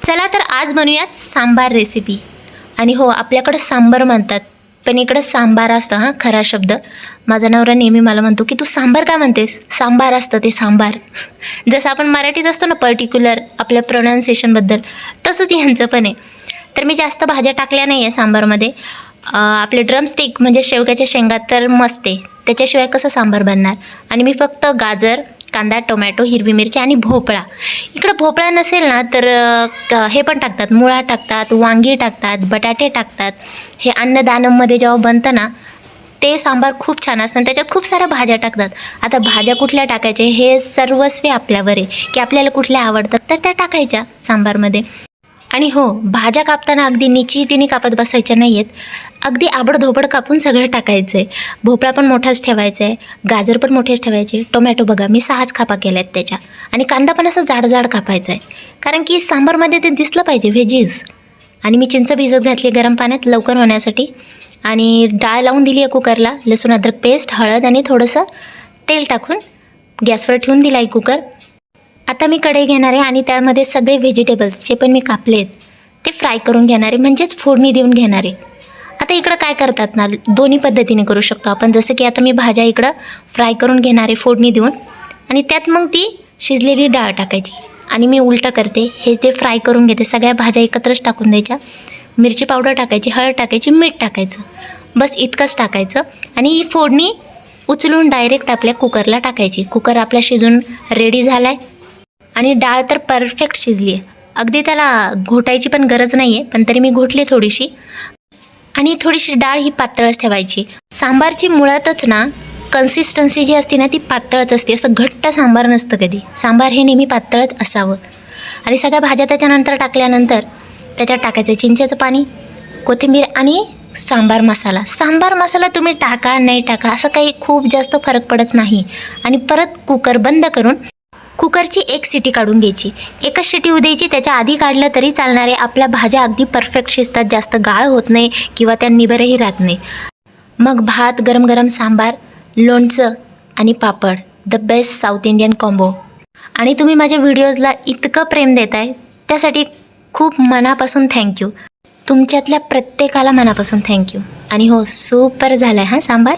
चला तर आज बनवूयात सांबार रेसिपी. आणि हो, आपल्याकडं सांबार म्हणतात, पण इकडं सांबार असतं. हां, खरा शब्द. माझा नवरा नेहमी मला म्हणतो की तू सांबार का म्हणतेस, सांबार असतं ते, सांबार. जसं आपण मराठीत असतो ना पर्टिक्युलर आपल्या प्रोनाऊन्सिएशनबद्दल, तसंच ह्यांचं पण आहे. तर मी जास्त भाज्या टाकल्या नाही आहे सांबारमध्ये. आपले ड्रमस्टिक म्हणजे शेवग्याच्या शेंगा तर मस्त आहे, त्याच्याशिवाय कसं सांबार बनणार. आणि मी फक्त गाजर, कांदा, टोमॅटो, हिरवी मिरची आणि भोपळा. इकडं भोपळा नसेल ना तर हे पण टाकतात, मुळा टाकतात, वांगी टाकतात, बटाटे टाकतात. हे अन्नदानममध्ये जेव्हा बनतं ना ते सांबार खूप छान असतं आणि त्याच्यात खूप साऱ्या भाज्या टाकतात. आता भाज्या कुठल्या टाकायच्या हे सर्वस्वी आपल्यावर आहे की आपल्याला कुठल्या आवडतात तर त्या टाकायच्या सांबारमध्ये. आणि हो, भाज्या कापताना अगदी निश्चितीने कापत बसायच्या नाही आहेत, अगदी आबडधोबड कापून सगळं टाकायचं आहे. भोपळा पण मोठाच ठेवायचा आहे, गाजर पण मोठेच ठेवायचे, टोमॅटो बघा मी 6 खापा केल्या आहेत त्याच्या. आणि कांदा पण असं जाड जाड कापायचा आहे, कारण की सांबारमध्ये ते दिसलं पाहिजे व्हेजीज. आणि मी चिंच भिजत घातली गरम पाण्यात लवकर होण्यासाठी. आणि डाळ लावून दिली आहे कुकरला, लसूण अद्रक पेस्ट, हळद आणि थोडंसं तेल टाकून गॅसवर ठेवून दिला आहे कुकर. आता मी कढई घेणार आहे आणि त्यामध्ये सगळे व्हेजिटेबल्स जे पण मी कापले आहेत ते फ्राय करून घेणार आहे, म्हणजेच फोडणी देऊन घेणार आहे. आता इकडं काय करतात ना, दोन्ही पद्धतीने करू शकतो आपण. जसं की आता मी भाज्या इकडं फ्राय करून घेणार आहे फोडणी देऊन, आणि त्यात मग ती शिजलेली डाळ टाकायची. आणि मी उलटं करते, हे जे फ्राय करून घेते सगळ्या भाज्या एकत्रच टाकून द्यायच्या. मिरची पावडर टाकायची, हळद टाकायची, मीठ टाकायचं, बस इतकंच टाकायचं. आणि ही फोडणी उचलून डायरेक्ट आपल्या कुकरला टाकायची. कुकर आपला शिजून रेडी झाला आहे आणि डाळ तर परफेक्ट शिजली आहे, अगदी त्याला घोटायची पण गरज नाही आहे, पण तरी मी घोटली थोडीशी. आणि थोडीशी डाळ ही पातळच ठेवायची. सांबारची मुळातच ना कन्सिस्टन्सी जी असते ना ती पातळच असते, असं घट्ट सांबार नसतं कधी. सांबार हे नेहमी पातळच असावं. आणि सगळ्या भाज्या त्याच्यानंतर टाकल्यानंतर त्याच्यात टाकायचं चिंचेचं पाणी, कोथिंबीर आणि सांबार मसाला. सांबार मसाला तुम्ही टाका नाही टाका असं काही खूप जास्त फरक पडत नाही. आणि परत कुकर बंद करून कुकरची 1 शिटी काढून घ्यायची. एकच शिटी होऊ द्यायची, त्याच्या आधी काढलं तरी चालणार आहे. आपल्या भाज्या अगदी परफेक्ट शिजतात, जास्त गाळ होत नाही किंवा त्या निबरही राहत नाही. मग भात, गरम गरम सांबार, लोणचं आणि papad, the best South Indian combo. आणि तुम्ही माझ्या व्हिडिओजला इतकं प्रेम देताय त्यासाठी खूप मनापासून थँक्यू. तुमच्यातल्या प्रत्येकाला मनापासून थँक्यू. आणि हो, सुपर झालं आहे हां सांबार.